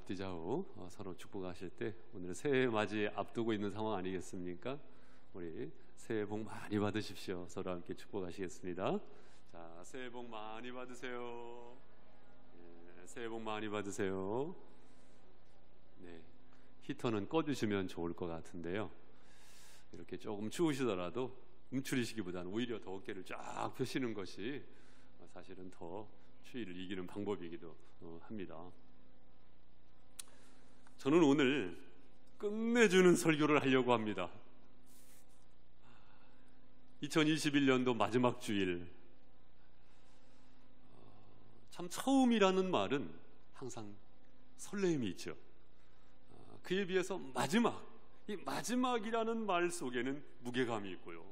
앞뒤 좌우 서로 축복하실 때 오늘 새해 맞이 앞두고 있는 상황 아니겠습니까? 우리 새해 복 많이 받으십시오. 서로 함께 축복하시겠습니다. 자, 새해 복 많이 받으세요. 네, 새해 복 많이 받으세요. 네, 히터는 꺼주시면 좋을 것 같은데요. 이렇게 조금 추우시더라도 움츠리시기보다는 오히려 더 어깨를 쫙 펴시는 것이 사실은 더 추위를 이기는 방법이기도 합니다. 저는 오늘 끝내주는 설교를 하려고 합니다. 2021년도 마지막 주일. 참 처음이라는 말은 항상 설레임이 있죠. 그에 비해서 이 마지막이라는 말 속에는 무게감이 있고요.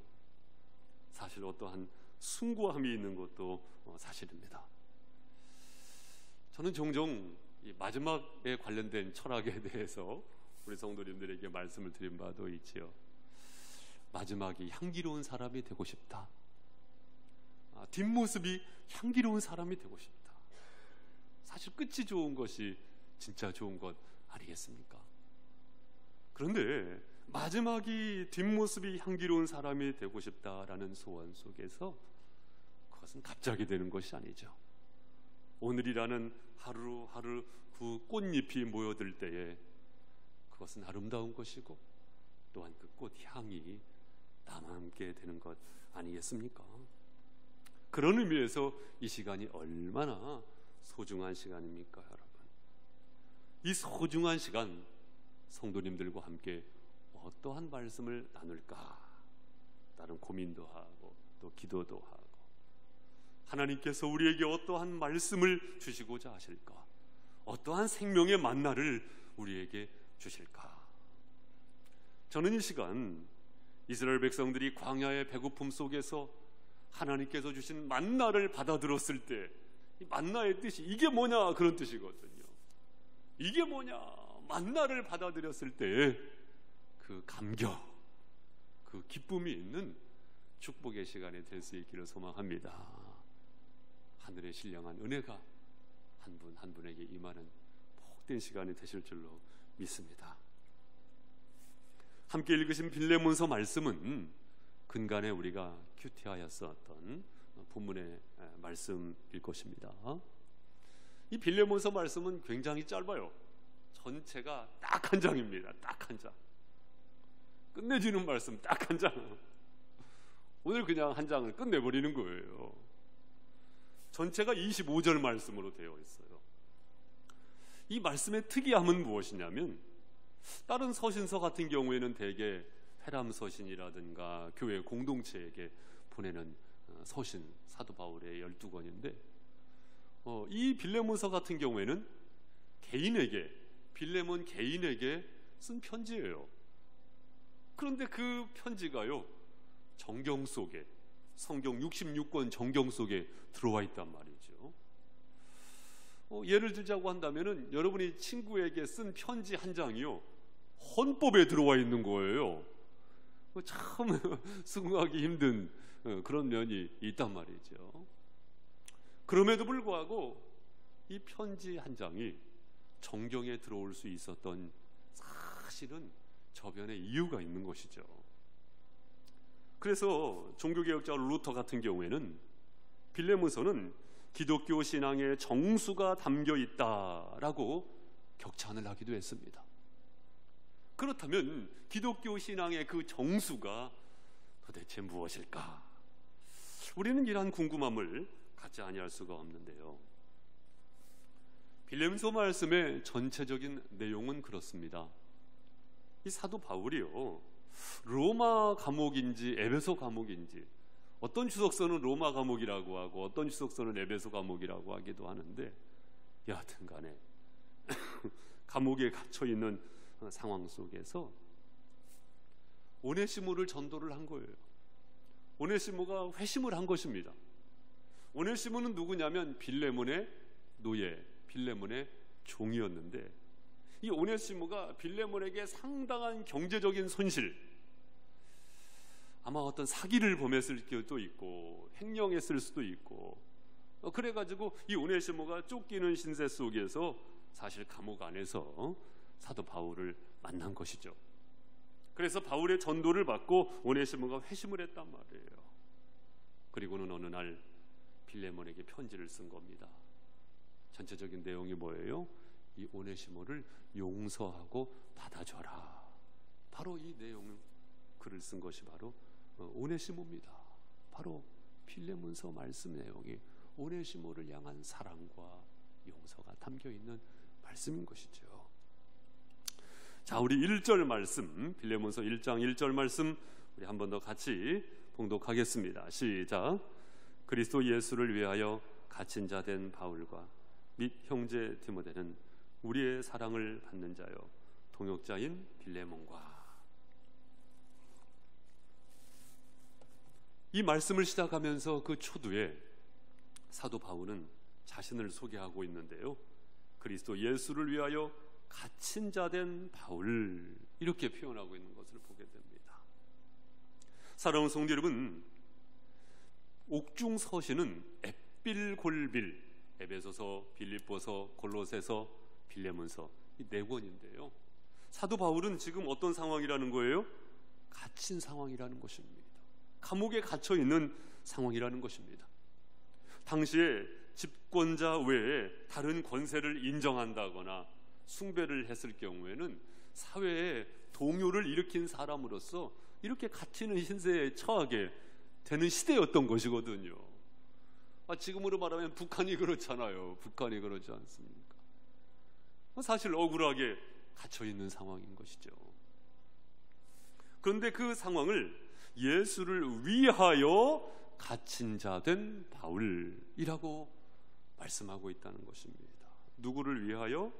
사실 어떠한 숭고함이 있는 것도 사실입니다. 저는 종종 이 마지막에 관련된 철학에 대해서 우리 성도님들에게 말씀을 드린 바도 있지요. 마지막이 향기로운 사람이 되고 싶다. 뒷모습이 향기로운 사람이 되고 싶다. 사실 끝이 좋은 것이 진짜 좋은 것 아니겠습니까? 그런데 마지막이 뒷모습이 향기로운 사람이 되고 싶다라는 소원 속에서 그것은 갑자기 되는 것이 아니죠. 오늘이라는 하루하루 그 꽃잎이 모여들 때에 그것은 아름다운 것이고 또한 그 꽃향이 남아남게 되는 것 아니겠습니까? 그런 의미에서 이 시간이 얼마나 소중한 시간입니까, 여러분? 이 소중한 시간 성도님들과 함께 어떠한 말씀을 나눌까? 다른 고민도 하고 또 기도도 하고 하나님께서 우리에게 어떠한 말씀을 주시고자 하실까? 어떠한 생명의 만나를 우리에게 주실까? 저는 이 시간 이스라엘 백성들이 광야의 배고픔 속에서 하나님께서 주신 만나를 받아들었을 때 이 만나의 뜻이 이게 뭐냐 그런 뜻이거든요. 이게 뭐냐 만나를 받아들였을 때 그 감격, 그 기쁨이 있는 축복의 시간이 될 수 있기를 소망합니다. 하늘의 신령한 은혜가 한 분 한 분에게 임하는 복된 시간이 되실 줄로 믿습니다. 함께 읽으신 빌레몬서 말씀은 근간에 우리가 큐티하였었던 본문의 말씀일 것입니다. 이 빌레몬서 말씀은 굉장히 짧아요. 전체가 딱 한 장입니다. 딱 한 장. 끝내주는 말씀 딱 한 장. 오늘 그냥 한 장을 끝내버리는 거예요. 전체가 25절 말씀으로 되어 있어요. 이 말씀의 특이함은 무엇이냐면 다른 서신서 같은 경우에는 대개 회람 서신이라든가 교회 공동체에게 보내는 서신, 사도 바울의 12권인데 이 빌레몬서 같은 경우에는 빌레몬 개인에게 쓴 편지예요. 그런데 그 편지가요 정경 속에, 성경 66권 정경 속에 들어와 있단 말이죠. 예를 들자고 한다면은 여러분이 친구에게 쓴 편지 한 장이요 헌법에 들어와 있는 거예요. 참 수긍하기 힘든 그런 면이 있단 말이죠. 그럼에도 불구하고 이 편지 한 장이 정경에 들어올 수 있었던 사실은 저변에 이유가 있는 것이죠. 그래서 종교개혁자 루터 같은 경우에는 빌레몬서는 기독교 신앙의 정수가 담겨 있다라고 격찬을 하기도 했습니다. 그렇다면 기독교 신앙의 그 정수가 도대체 무엇일까? 우리는 이러한 궁금함을 갖지 아니할 수가 없는데요. 빌레몬서 말씀의 전체적인 내용은 그렇습니다. 이 사도 바울이요 로마 감옥인지 에베소 감옥인지, 어떤 주석서는 로마 감옥이라고 하고 어떤 주석서는 에베소 감옥이라고 하기도 하는데 여하튼 간에 감옥에 갇혀 있는 상황 속에서 오네시모를 전도를 한 거예요. 오네시모가 회심을 한 것입니다. 오네시모는 누구냐면 빌레몬의 노예, 빌레몬의 종이었는데 이 오네시모가 빌레몬에게 상당한 경제적인 손실, 아마 어떤 사기를 범했을 수도 있고 횡령했을 수도 있고 그래가지고 이 오네시모가 쫓기는 신세 속에서 사실 감옥 안에서 사도 바울을 만난 것이죠. 그래서 바울의 전도를 받고 오네시모가 회심을 했단 말이에요. 그리고는 어느 날 빌레몬에게 편지를 쓴 겁니다. 전체적인 내용이 뭐예요? 이 오네시모를 용서하고 받아줘라. 바로 이 내용, 글을 쓴 것이 바로 오네시모입니다. 바로 빌레몬서 말씀 내용이 오네시모를 향한 사랑과 용서가 담겨 있는 말씀인 것이죠. 자, 우리 1절 말씀, 빌레몬서 1장 1절 말씀 우리 한 번 더 같이 봉독하겠습니다. 시작. 그리스도 예수를 위하여 갇힌 자 된 바울과 및 형제 디모데는 우리의 사랑을 받는 자요 동역자인 빌레몬과. 이 말씀을 시작하면서 그 초두에 사도 바울은 자신을 소개하고 있는데요, 그리스도 예수를 위하여 갇힌 자 된 바울, 이렇게 표현하고 있는 것을 보게 됩니다. 사랑하는 성도 여러분, 옥중 서신은 앳빌골빌, 에베소서, 빌립보서, 골로새서, 빌레몬서, 이 4권인데요 사도 바울은 지금 어떤 상황이라는 거예요? 갇힌 상황이라는 것입니다. 감옥에 갇혀 있는 상황이라는 것입니다. 당시에 집권자 외에 다른 권세를 인정한다거나 숭배를 했을 경우에는 사회에 동요를 일으킨 사람으로서 이렇게 갇히는 신세에 처하게 되는 시대였던 것이거든요. 지금으로 말하면 북한이 그렇잖아요. 북한이 그러지 않습니까? 사실 억울하게 갇혀 있는 상황인 것이죠. 그런데 그 상황을 예수를 위하여 갇힌 자 된 바울이라고 말씀하고 있다는 것입니다. 누구를 위하여?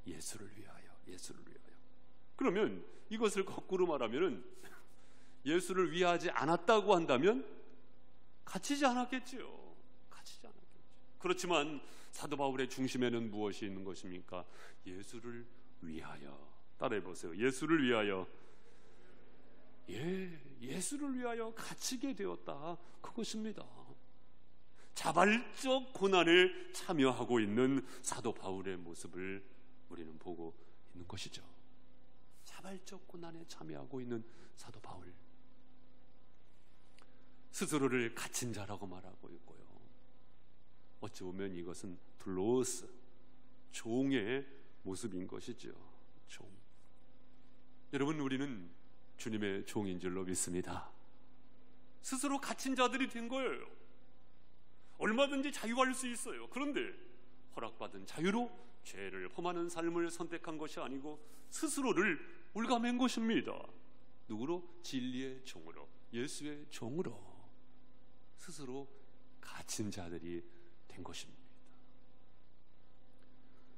예수를 위하여. 예수를 위하여. 그러면 이것을 거꾸로 말하면 예수를 위하지 않았다고 한다면 갇히지 않았겠지요. 갇히지 않았겠죠. 그렇지만 사도 바울의 중심에는 무엇이 있는 것입니까? 예수를 위하여. 따라해 보세요. 예수를 위하여. 예수를 위하여 갇히게 되었다, 그것입니다. 자발적 고난에 참여하고 있는 사도 바울의 모습을 우리는 보고 있는 것이죠. 자발적 고난에 참여하고 있는 사도 바울, 스스로를 갇힌 자라고 말하고 있고요, 어찌 보면 이것은 둘로스, 종의 모습인 것이죠. 종. 여러분, 우리는 주님의 종인 줄로 믿습니다. 스스로 갇힌 자들이 된 거예요. 얼마든지 자유할 수 있어요. 그런데 허락받은 자유로 죄를 범하는 삶을 선택한 것이 아니고 스스로를 올가맨 것입니다. 누구로? 진리의 종으로, 예수의 종으로 스스로 갇힌 자들이 된 것입니다.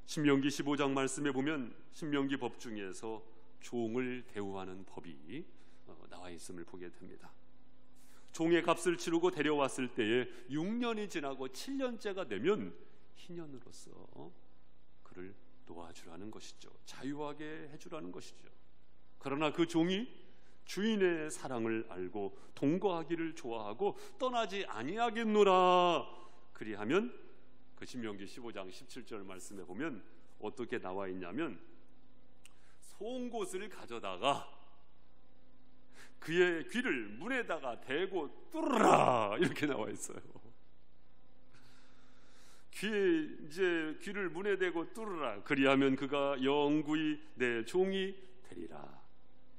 신명기 15장 말씀에 보면 신명기 법 중에서 종을 대우하는 법이 나와 있음을 보게 됩니다. 종의 값을 치르고 데려왔을 때에 6년이 지나고 7년째가 되면 희년으로서 그를 놓아주라는 것이죠. 자유하게 해주라는 것이죠. 그러나 그 종이 주인의 사랑을 알고 동거하기를 좋아하고 떠나지 아니하겠노라, 그리하면 그 신명기 15장 17절 말씀에 보면 어떻게 나와 있냐면, 송곳을 가져다가 그의 귀를 문에다가 대고 뚫으라, 이렇게 나와 있어요. 귀를 문에 대고 뚫으라, 그리하면 그가 영구히 내 종이 되리라,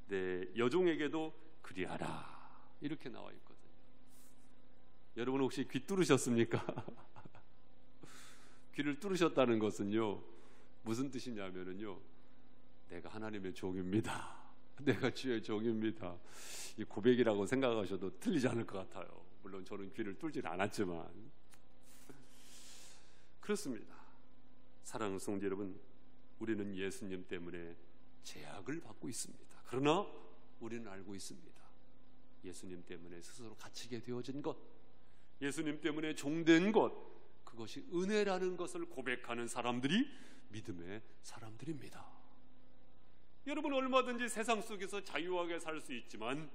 내 여종에게도 그리하라, 이렇게 나와 있거든요. 여러분 혹시 귀 뚫으셨습니까? 귀를 뚫으셨다는 것은요, 무슨 뜻이냐면요, 내가 하나님의 종입니다, 내가 주의 종입니다, 이 고백이라고 생각하셔도 틀리지 않을 것 같아요. 물론 저는 귀를 뚫질 않았지만 그렇습니다. 사랑하는 성도 여러분, 우리는 예수님 때문에 제약을 받고 있습니다. 그러나 우리는 알고 있습니다. 예수님 때문에 스스로 갇히게 되어진 것, 예수님 때문에 종된 것, 그것이 은혜라는 것을 고백하는 사람들이 믿음의 사람들입니다. 여러분, 얼마든지 세상 속에서 자유하게 살 수 있지만,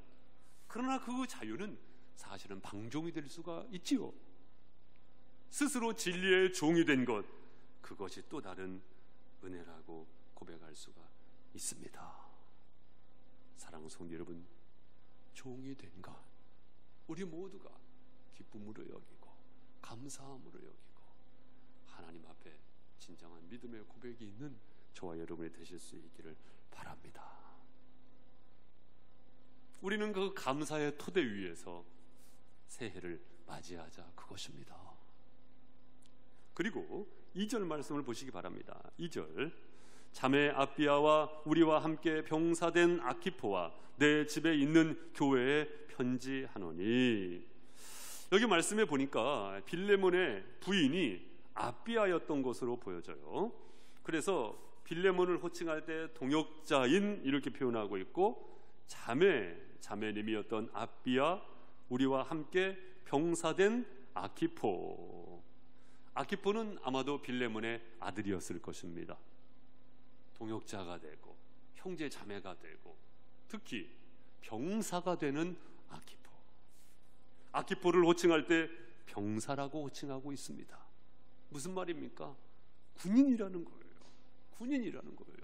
그러나 그 자유는 사실은 방종이 될 수가 있지요. 스스로 진리의 종이 된 것, 그것이 또 다른 은혜라고 고백할 수가 있습니다. 사랑하는 성도 여러분, 종이 된 것 우리 모두가 기쁨으로 여기고 감사함으로 여기고 하나님 앞에 진정한 믿음의 고백이 있는 저와 여러분이 되실 수 있기를 바랍니다. 우리는 그 감사의 토대 위에서 새해를 맞이하자, 그것입니다. 그리고 2절 말씀을 보시기 바랍니다. 2절, 자매 아비아와 우리와 함께 병사된 아키포와 내 집에 있는 교회에 편지하노니. 여기 말씀에 보니까 빌레몬의 부인이 아비아였던 것으로 보여져요. 그래서 빌레몬을 호칭할 때 동역자인 이렇게 표현하고 있고, 자매님이었던 아비아, 우리와 함께 병사된 아키포. 아키포는 아마도 빌레몬의 아들이었을 것입니다. 동역자가 되고 형제 자매가 되고 특히 병사가 되는 아키포. 아키포를 호칭할 때 병사라고 호칭하고 있습니다. 무슨 말입니까? 군인이라는 거예요. 군인이라는 거예요.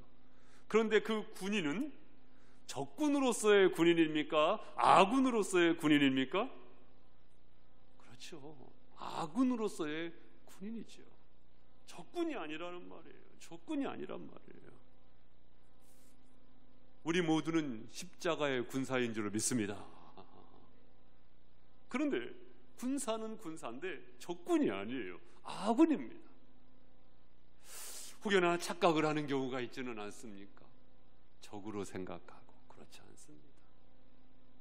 그런데 그 군인은 적군으로서의 군인입니까? 아군으로서의 군인입니까? 그렇죠. 아군으로서의 군인이죠. 적군이 아니라는 말이에요. 적군이 아니란 말이에요. 우리 모두는 십자가의 군사인 줄 믿습니다. 그런데 군사는 군사인데 적군이 아니에요. 아군입니다. 혹여나 착각을 하는 경우가 있지는 않습니까? 적으로 생각하고. 그렇지 않습니다.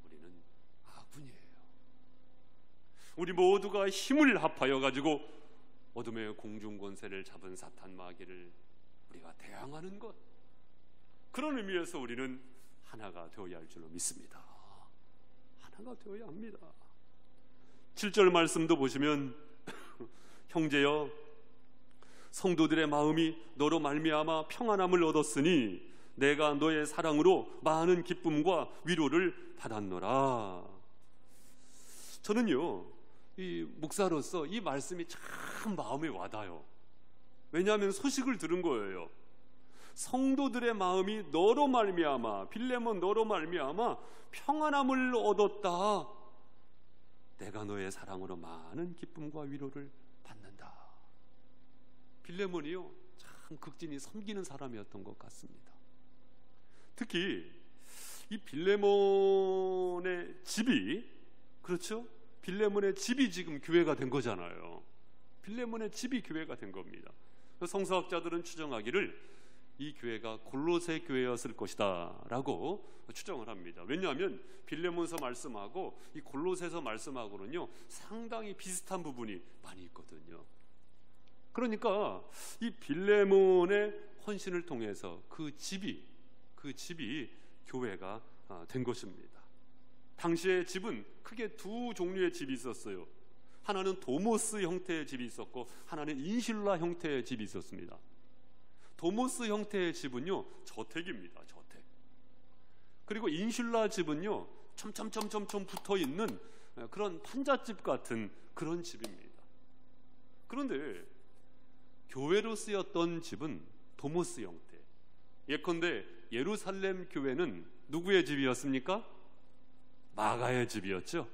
우리는 아군이에요. 우리 모두가 힘을 합하여 가지고 어둠의 공중 권세를 잡은 사탄 마귀를 우리가 대항하는 것, 그런 의미에서 우리는 하나가 되어야 할 줄로 믿습니다. 하나가 되어야 합니다. 7절 말씀도 보시면 형제여, 성도들의 마음이 너로 말미암아 평안함을 얻었으니 내가 너의 사랑으로 많은 기쁨과 위로를 받았노라. 저는요, 이 목사로서 이 말씀이 참 마음에 와닿아요. 왜냐하면 소식을 들은 거예요. 성도들의 마음이 너로 말미암아, 빌레몬 너로 말미암아 평안함을 얻었다. 내가 너의 사랑으로 많은 기쁨과 위로를 받는다. 빌레몬이요, 참 극진히 섬기는 사람이었던 것 같습니다. 특히 이 빌레몬의 집이, 그렇죠? 빌레몬의 집이 지금 교회가 된 거잖아요. 빌레몬의 집이 교회가 된 겁니다. 성서학자들은 추정하기를 이 교회가 골로새 교회였을 것이다 라고 추정을 합니다. 왜냐하면 빌레몬서 말씀하고 이 골로새서 말씀하고는요 상당히 비슷한 부분이 많이 있거든요. 그러니까 이 빌레몬의 헌신을 통해서 그 집이 교회가 된 것입니다. 당시의 집은 크게 두 종류의 집이 있었어요. 하나는 도모스 형태의 집이 있었고 하나는 인슐라 형태의 집이 있었습니다. 도모스 형태의 집은요 저택입니다. 저택. 그리고 인슐라 집은요 첨첨첨첨첨 붙어있는 그런 판잣집 같은 그런 집입니다. 그런데 교회로 쓰였던 집은 도모스 형태. 예컨대 예루살렘 교회는 누구의 집이었습니까? 마가의 집이었죠.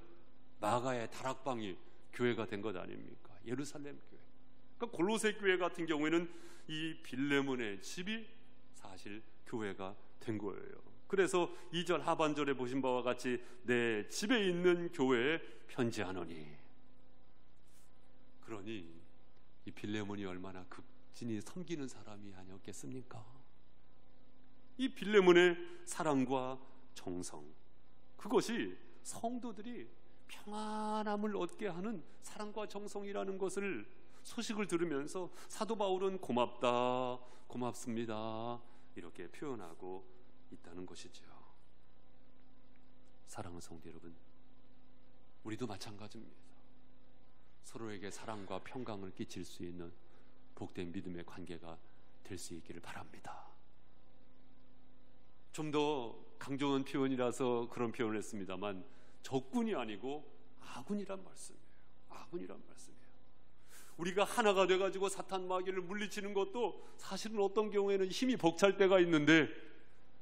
마가의 다락방이 교회가 된 것 아닙니까? 예루살렘 교회. 그러니까 골로새 교회 같은 경우에는 이 빌레몬의 집이 사실 교회가 된 거예요. 그래서 2절 하반절에 보신 바와 같이 내 집에 있는 교회에 편지하노니. 그러니 이 빌레몬이 얼마나 극진히 섬기는 사람이 아니었겠습니까? 이 빌레몬의 사랑과 정성, 그것이 성도들이 평안함을 얻게 하는 사랑과 정성이라는 것을 소식을 들으면서 사도 바울은 고맙다, 고맙습니다 이렇게 표현하고 있다는 것이죠. 사랑하는 성도 여러분, 우리도 마찬가지입니다. 서로에게 사랑과 평강을 끼칠 수 있는 복된 믿음의 관계가 될 수 있기를 바랍니다. 좀 더 강조한 표현이라서 그런 표현을 했습니다만 적군이 아니고 아군이란 말씀이에요. 아군이란 말씀이에요. 우리가 하나가 돼가지고 사탄 마귀를 물리치는 것도 사실은 어떤 경우에는 힘이 벅찰 때가 있는데,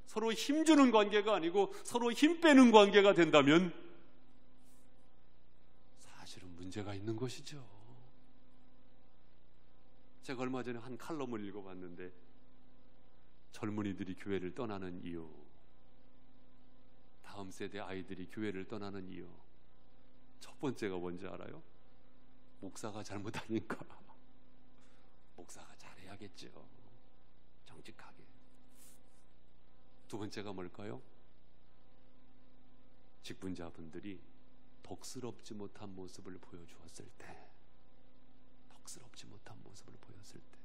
서로 힘주는 관계가 아니고 서로 힘 빼는 관계가 된다면 사실은 문제가 있는 것이죠. 제가 얼마 전에 한 칼럼을 읽어봤는데, 젊은이들이 교회를 떠나는 이유, 다음 세대 아이들이 교회를 떠나는 이유, 첫 번째가 뭔지 알아요? 목사가 잘못하니까. 목사가 잘해야겠죠, 정직하게. 두 번째가 뭘까요? 직분자분들이 덕스럽지 못한 모습을 보여주었을 때, 덕스럽지 못한 모습을 보였을 때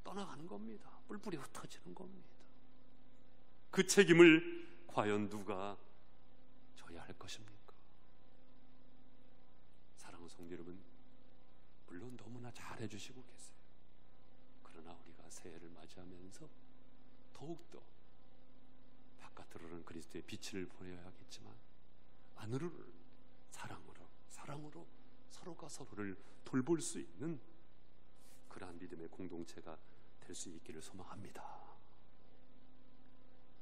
떠나가는 겁니다. 뿔뿔이 흩어지는 겁니다. 그 책임을 과연 누가 져야 할 것입니까? 사랑하는 성도 여러분, 물론 너무나 잘해 주시고 계세요. 그러나 우리가 새해를 맞이하면서 더욱더 바깥으로는 그리스도의 빛을 보여야겠지만 안으로는 사랑으로 서로가 서로를 돌볼 수 있는 그러한 믿음의 공동체가 될 수 있기를 소망합니다.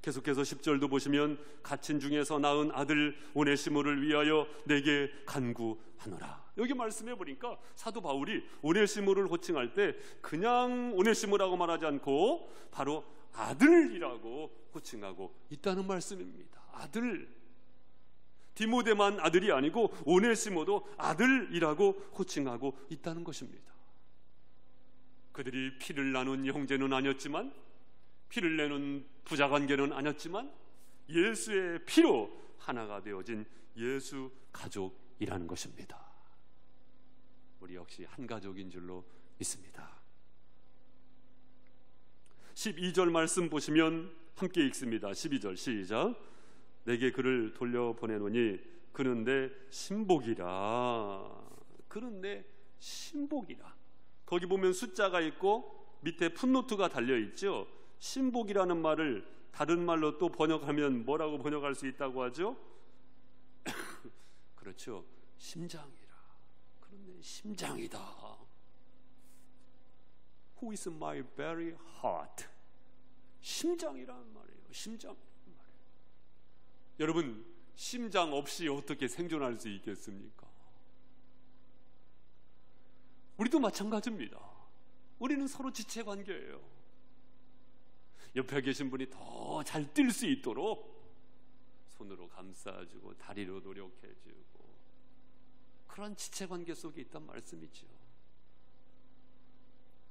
계속해서 10절도 보시면, 갇힌 중에서 낳은 아들 오네시모를 위하여 내게 간구하노라. 여기 말씀해 보니까 사도 바울이 오네시모를 호칭할 때 그냥 오네시모라고 말하지 않고 바로 아들이라고 호칭하고 있다는 말씀입니다. 아들. 디모데만 아들이 아니고 오네시모도 아들이라고 호칭하고 있다는 것입니다. 그들이 피를 나눈 형제는 아니었지만, 피를 내는 부자관계는 아니었지만, 예수의 피로 하나가 되어진 예수 가족이라는 것입니다. 우리 역시 한 가족인 줄로 믿습니다. 12절 말씀 보시면 함께 읽습니다. 12절 시작. 내게 그를 돌려보내노니 그는 내 신복이라. 그는 내 신복이라. 거기 보면 숫자가 있고 밑에 풋노트가 달려있죠. 신복이라는 말을 다른 말로 또 번역하면 뭐라고 번역할 수 있다고 하죠? 그렇죠, 심장이라. 그런 내 심장이다. Who is my very heart? 심장이라는 말이에요. 심장이라는 말이에요. 여러분, 심장 없이 어떻게 생존할 수 있겠습니까? 우리도 마찬가지입니다. 우리는 서로 지체관계예요. 옆에 계신 분이 더 잘 뛸 수 있도록 손으로 감싸주고 다리로 노력해주고, 그런 지체관계 속에 있단 말씀이죠.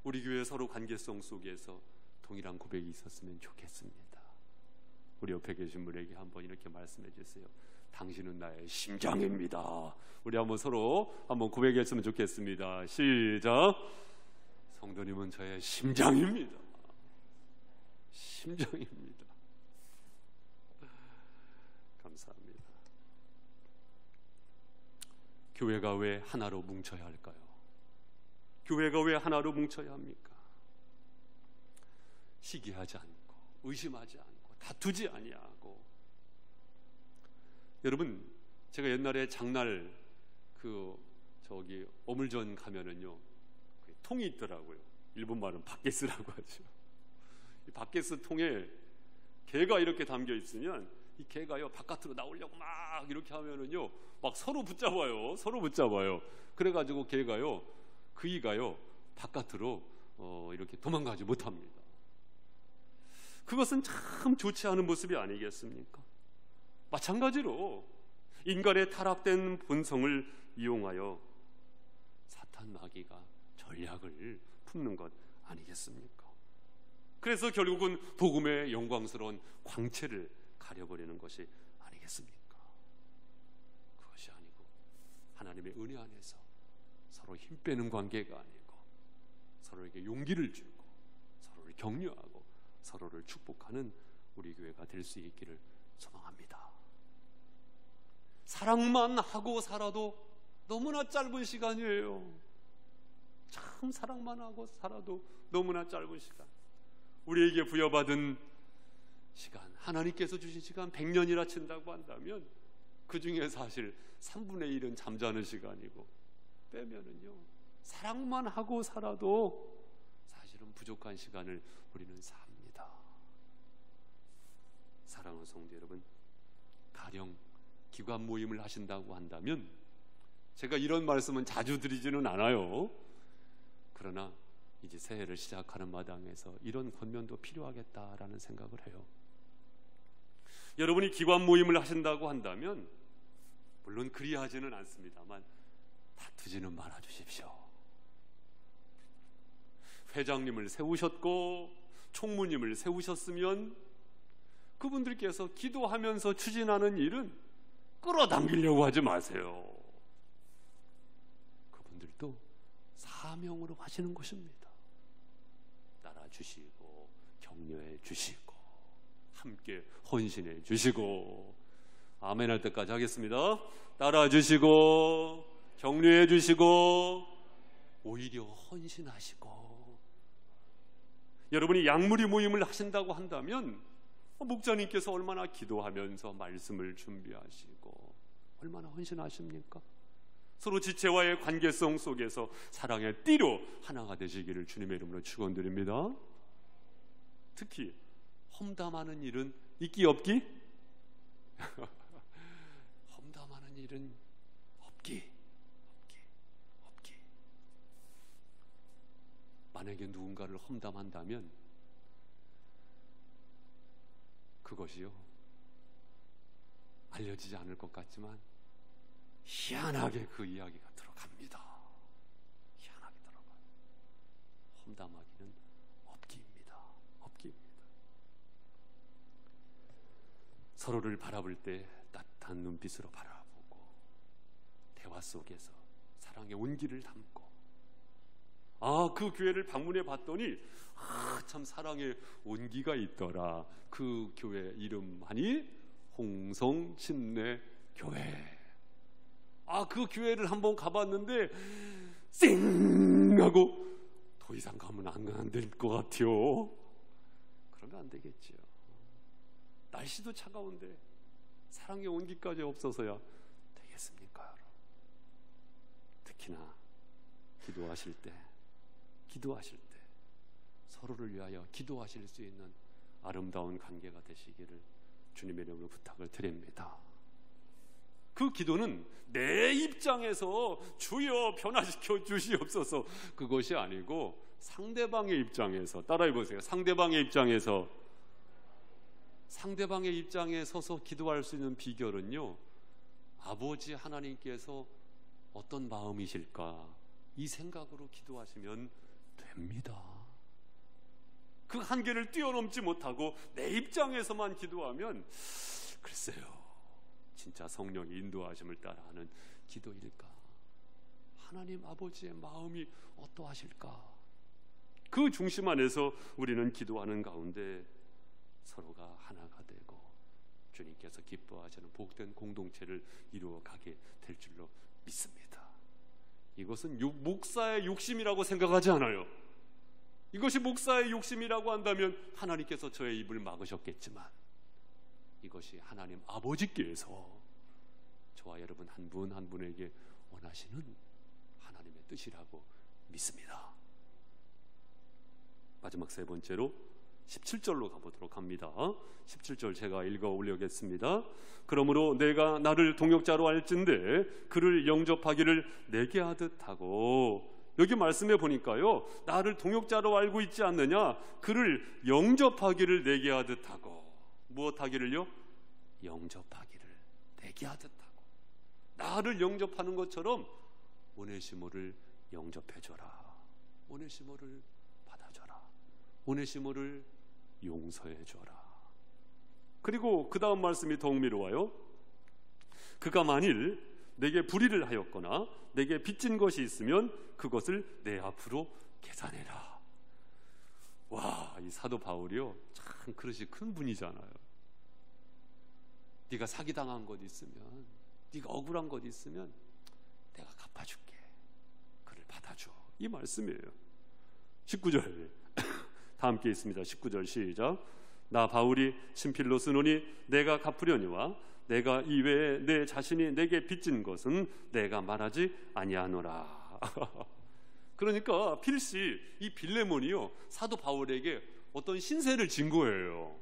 우리 교회 서로 관계성 속에서 동일한 고백이 있었으면 좋겠습니다. 우리 옆에 계신 분에게 한번 이렇게 말씀해 주세요. 당신은 나의 심장입니다. 우리 한번 서로 한번 고백했으면 좋겠습니다. 시작. 성도님은 저의 심장입니다. 심장입니다. 감사합니다. 교회가 왜 하나로 뭉쳐야 할까요? 교회가 왜 하나로 뭉쳐야 합니까? 시기하지 않고, 의심하지 않고, 다투지 아니하고. 여러분, 제가 옛날에 장날 어물전 가면은요, 통이 있더라고요. 일본 말은 바게스라고 하죠. 이 바게스 통에 개가 이렇게 담겨 있으면 이 개가요 바깥으로 나오려고 막 이렇게 하면은요 막 서로 붙잡아요. 그래가지고 개가요, 그 이가요 바깥으로 이렇게 도망가지 못합니다. 그것은 참 좋지 않은 모습이 아니겠습니까? 마찬가지로 인간의 타락된 본성을 이용하여 사탄 마귀가 전략을 품는 것 아니겠습니까? 그래서 결국은 복음의 영광스러운 광채를 가려버리는 것이 아니겠습니까? 그것이 아니고 하나님의 은혜 안에서 서로 힘 빼는 관계가 아니고 서로에게 용기를 주고 서로를 격려하고 서로를 축복하는 우리 교회가 될 수 있기를 소망합니다. 사랑만 하고 살아도 너무나 짧은 시간이에요. 참 사랑만 하고 살아도 너무나 짧은 시간. 우리에게 부여받은 시간, 하나님께서 주신 시간 100년이라 친다고 한다면 그 중에 사실 3분의 1은 잠자는 시간이고 빼면은요 사랑만 하고 살아도 사실은 부족한 시간을 우리는 삽니다. 사랑하는 성도 여러분, 가령 기관 모임을 하신다고 한다면 제가 이런 말씀은 자주 드리지는 않아요. 그러나 이제 새해를 시작하는 마당에서 이런 권면도 필요하겠다라는 생각을 해요. 여러분이 기관 모임을 하신다고 한다면 물론 그리하지는 않습니다만 다투지는 말아 주십시오. 회장님을 세우셨고 총무님을 세우셨으면 그분들께서 기도하면서 추진하는 일은 끌어당기려고 하지 마세요. 그분들도 사명으로 하시는 것입니다. 따라 주시고 격려해 주시고 함께 헌신해 주시고, 아멘 할 때까지 하겠습니다. 따라 주시고 격려해 주시고 오히려 헌신하시고. 여러분이 양무리 모임을 하신다고 한다면 목자님께서 얼마나 기도하면서 말씀을 준비하시고 얼마나 헌신하십니까? 서로 지체와의 관계성 속에서 사랑의 띠로 하나가 되시기를 주님의 이름으로 축원드립니다. 특히 험담하는 일은 있기 없기? 험담하는 일은 없기. 만약에 누군가를 험담한다면 그것이요, 알려지지 않을 것 같지만 희한하게 그 이야기가 들어갑니다. 희한하게 들어가요. 험담하기는 없기입니다. 서로를 바라볼 때 따뜻한 눈빛으로 바라보고 대화 속에서 사랑의 온기를 담고, 그 교회를 방문해 봤더니 참 사랑의 온기가 있더라. 그 교회 이름하니 홍성침례교회. 그 교회를 한번 가봤는데 쌩 하고 더 이상 가면 안 될 것 같아요. 그러면 안 되겠지요. 날씨도 차가운데 사랑의 온기까지 없어서야 되겠습니까, 여러분? 특히나 기도하실 때 서로를 위하여 기도하실 수 있는 아름다운 관계가 되시기를 주님의 이름으로 부탁을 드립니다. 그 기도는 내 입장에서 주여 변화시켜 주시옵소서 그것이 아니고 상대방의 입장에서, 따라해 보세요. 상대방의 입장에 서서 기도할 수 있는 비결은요, 아버지 하나님께서 어떤 마음이실까 이 생각으로 기도하시면 됩니다. 그 한계를 뛰어넘지 못하고 내 입장에서만 기도하면 글쎄요, 진짜 성령의 인도하심을 따라하는 기도일까? 하나님 아버지의 마음이 어떠하실까? 그 중심 안에서 우리는 기도하는 가운데 서로가 하나가 되고 주님께서 기뻐하시는 복된 공동체를 이루어가게 될 줄로 믿습니다. 이것은 목사의 욕심이라고 생각하지 않아요. 이것이 목사의 욕심이라고 한다면 하나님께서 저의 입을 막으셨겠지만 이것이 하나님 아버지께서 저와 여러분 한 분 한 분에게 원하시는 하나님의 뜻이라고 믿습니다. 마지막 세 번째로 17절로 가보도록 합니다. 17절 제가 읽어 올려겠습니다. 그러므로 내가 나를 동역자로 알진대 그를 영접하기를 내게 하듯 하고, 여기 말씀해 보니까요, 나를 동역자로 알고 있지 않느냐, 그를 영접하기를 내게 하듯 하고. 무엇하기를요? 영접하기를 내게 하듯 하고. 나를 영접하는 것처럼 오네시모를 영접해줘라. 오네시모를 받아줘라. 오네시모를 용서해줘라. 그리고 그 다음 말씀이 더욱 흥미로워요. 그가 만일 내게 불의를 하였거나 내게 빚진 것이 있으면 그것을 내 앞으로 계산해라. 와, 이 사도 바울이요, 참 그릇이 큰 분이잖아요. 네가 사기당한 것 있으면, 네가 억울한 것 있으면 내가 갚아줄게. 그를 받아줘. 이 말씀이에요. 19절 다 함께 있습니다. 19절 시작. 나 바울이 친필로 쓰노니 내가 갚으려니와 내가 이외에 내 자신이 내게 빚진 것은 내가 말하지 아니하노라. 그러니까 필시 이 빌레몬이요, 사도 바울에게 어떤 신세를 진 거예요.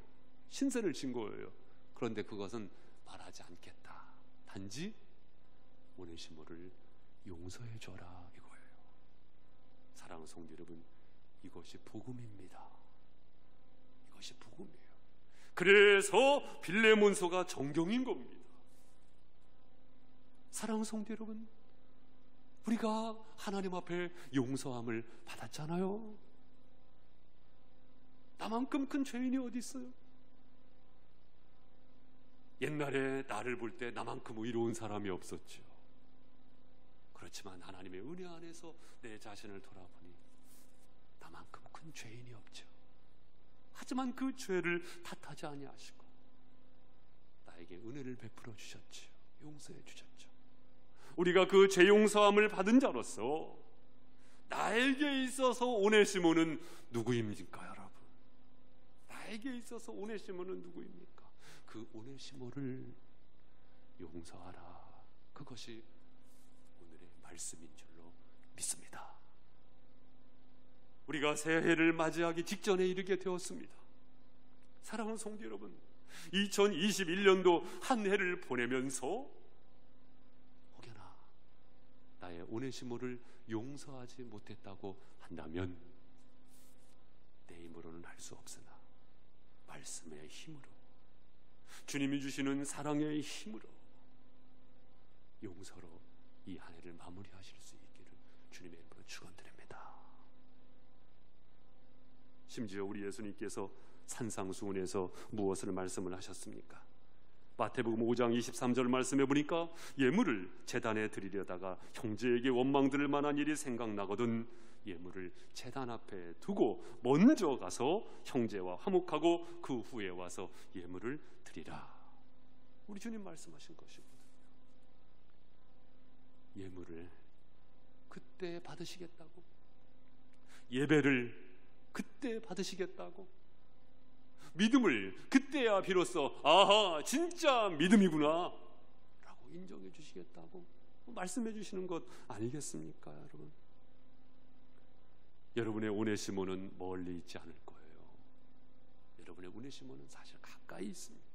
신세를 진 거예요. 그런데 그것은 말하지 않겠다. 단지 오네시모를 용서해 줘라 이거예요. 사랑하는 성도 여러분, 이것이 복음입니다. 이것이 복음이에요. 그래서 빌레몬서가 정경인 겁니다. 사랑하는 성도 여러분, 우리가 하나님 앞에 용서함을 받았잖아요. 나만큼 큰 죄인이 어디 있어요? 옛날에 나를 볼 때 나만큼 의로운 사람이 없었죠. 그렇지만 하나님의 은혜 안에서 내 자신을 돌아보니 나만큼 큰 죄인이 없죠. 하지만 그 죄를 탓하지 아니하시고 나에게 은혜를 베풀어 주셨지요. 용서해 주셨죠. 우리가 그 죄 용서함을 받은 자로서 나에게 있어서 오네시모는 누구입니까, 여러분? 나에게 있어서 오네시모는 누구입니까? 그 오네시모를 용서하라. 그것이 오늘의 말씀인 줄로 믿습니다. 우리가 새해를 맞이하기 직전에 이르게 되었습니다. 사랑하는 성도 여러분, 2021년도 한 해를 보내면서 혹여나 나의 오네시모를 용서하지 못했다고 한다면 내 힘으로는 할 수 없으나 말씀의 힘으로, 주님이 주시는 사랑의 힘으로 용서로 이 한 해를 마무리하실 수 있기를 주님의 이름으로 축원드립니다. 심지어 우리 예수님께서 산상수훈에서 무엇을 말씀을 하셨습니까? 마태복음 5장 23절 말씀해 보니까 예물을 제단에 드리려다가 형제에게 원망 들을 만한 일이 생각나거든 예물을 제단 앞에 두고 먼저 가서 형제와 화목하고 그 후에 와서 예물을 드리라. 우리 주님 말씀하신 것이거든요. 예물을 그때 받으시겠다고, 예배를 그때 받으시겠다고, 믿음을 그때야 비로소 아하 진짜 믿음이구나 라고 인정해 주시겠다고 말씀해 주시는 것 아니겠습니까, 여러분? 여러분의 오네시모는 멀리 있지 않을 거예요. 여러분의 오네시모는 사실 가까이 있습니다.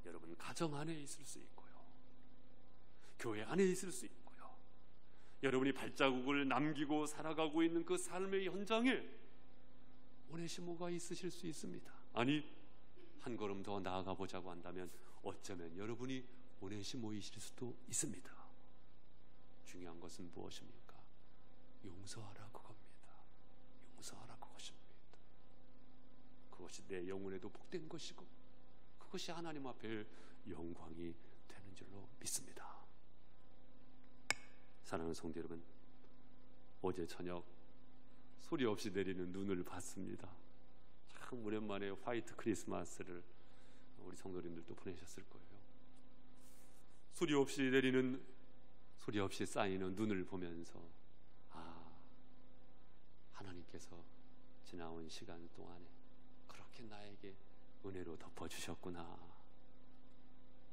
여러분 가정 안에 있을 수 있고요, 교회 안에 있을 수 있고요, 여러분이 발자국을 남기고 살아가고 있는 그 삶의 현장에 오네시모가 있으실 수 있습니다. 아니, 한 걸음 더 나아가 보자고 한다면 어쩌면 여러분이 오네시모이실 수도 있습니다. 중요한 것은 무엇입니까? 용서하라 그겁니다. 용서하라 그것입니다. 그것이 내 영혼에도 복된 것이고 그것이 하나님 앞에 영광이 되는 줄로 믿습니다. 사랑하는 성도 여러분, 어제 저녁 소리 없이 내리는 눈을 봤습니다. 참 오랜만에 화이트 크리스마스를 우리 성도님들도 보내셨을 거예요. 소리 없이 내리는, 소리 없이 쌓이는 눈을 보면서 하나님께서 지나온 시간 동안에 그렇게 나에게 은혜로 덮어주셨구나,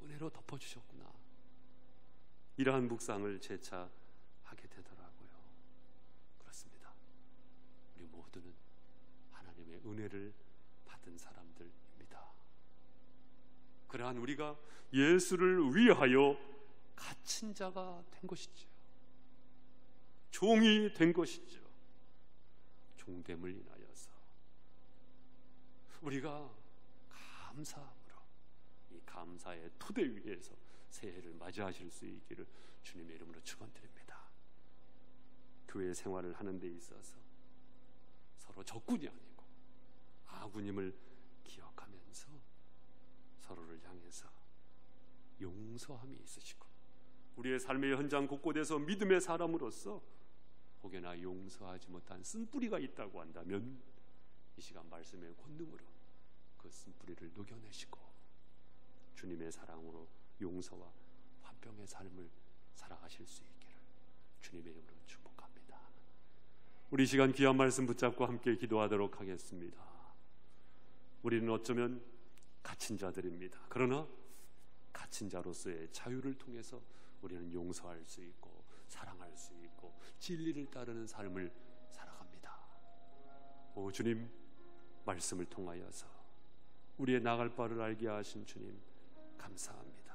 은혜로 덮어주셨구나, 이러한 묵상을 재차 하게 되더라고요. 그렇습니다. 우리 모두는 하나님의 은혜를 받은 사람들입니다. 그러한 우리가 예수를 위하여 갇힌 자가 된 것이죠. 종이 된 것이죠. 종됨을 인하여서 우리가 감사함으로 이 감사의 토대 위에서 새해를 맞이하실 수 있기를 주님의 이름으로 축원드립니다. 교회 생활을 하는 데 있어서 서로 적군이 아니고 아군임을 기억하면서 서로를 향해서 용서함이 있으시고 우리의 삶의 현장 곳곳에서 믿음의 사람으로서 혹여나 용서하지 못한 쓴뿌리가 있다고 한다면 이 시간 말씀의 권능으로 그 쓴뿌리를 녹여내시고 주님의 사랑으로 용서와 화평의 삶을 살아가실 수 있기를 주님의 이름으로 축복합니다. 우리 시간 귀한 말씀 붙잡고 함께 기도하도록 하겠습니다. 우리는 어쩌면 갇힌 자들입니다. 그러나 갇힌 자로서의 자유를 통해서 우리는 용서할 수 있고 사랑할 수 있고 진리를 따르는 삶을 살아갑니다. 오 주님, 말씀을 통하여서 우리의 나갈 바를 알게 하신 주님 감사합니다.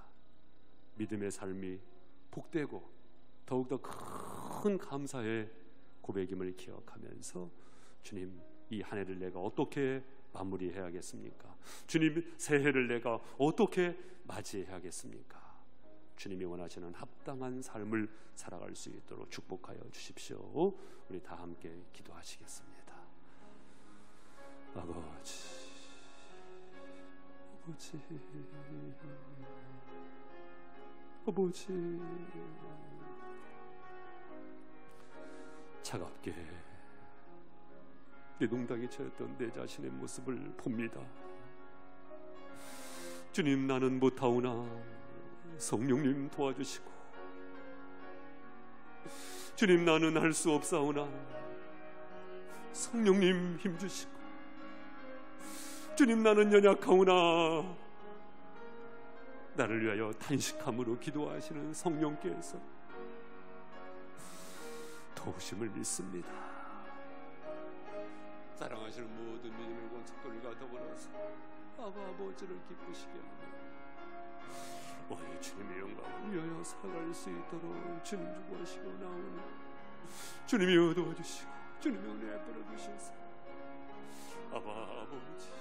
믿음의 삶이 복되고 더욱더 큰 감사의 고백임을 기억하면서 주님, 이 한 해를 내가 어떻게 마무리해야겠습니까? 주님, 새해를 내가 어떻게 맞이해야겠습니까? 주님이 원하시는 합당한 삶을 살아갈 수 있도록 축복하여 주십시오. 우리 다 함께 기도하시겠습니다. 아버지, 아버지, 아버지, 차갑게 내동당이 채였던 내 자신의 모습을 봅니다. 주님, 나는 못하오나 성령님 도와주시고, 주님, 나는 할 수 없사오나 성령님 힘주시고, 주님, 나는 연약하오나 나를 위하여 탄식함으로 기도하시는 성령께서 도우심을 믿습니다. 사랑하시는 모든 믿음의 권속들과 더불어서 아버지를 기쁘시게 하며 오늘 주님의 영광을 위하여 살아갈 수 있도록 주님 주구하시고 나오니 주님이 도와주시고 주님이 은혜 베풀어주셔서 아버지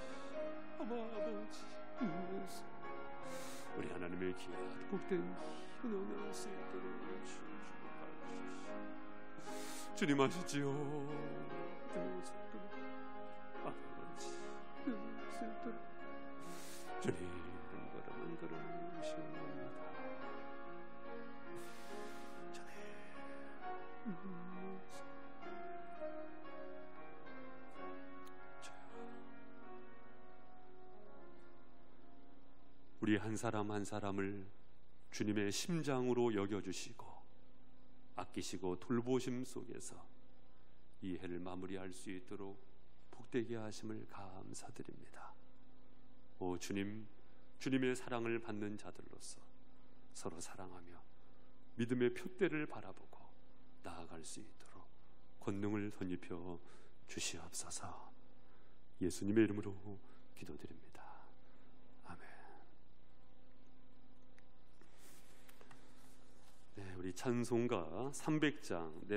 우리 하나님의 귀한 복된 기도를 할 수 있도록 축복하시옵소서. 주님 아시지요? 아버지 주님 한 걸음 시원합니다. 우리 한 사람 한 사람을 주님의 심장으로 여겨주시고 아끼시고 돌보심 속에서 이 해를 마무리할 수 있도록 복되게 하심을 감사드립니다. 오 주님, 주님의 사랑을 받는 자들로서 서로 사랑하며 믿음의 표대를 바라보고 나아갈 수 있도록 권능을 덧입혀 주시옵소서. 예수님의 이름으로 기도드립니다. 아멘. 네, 우리 찬송가 300장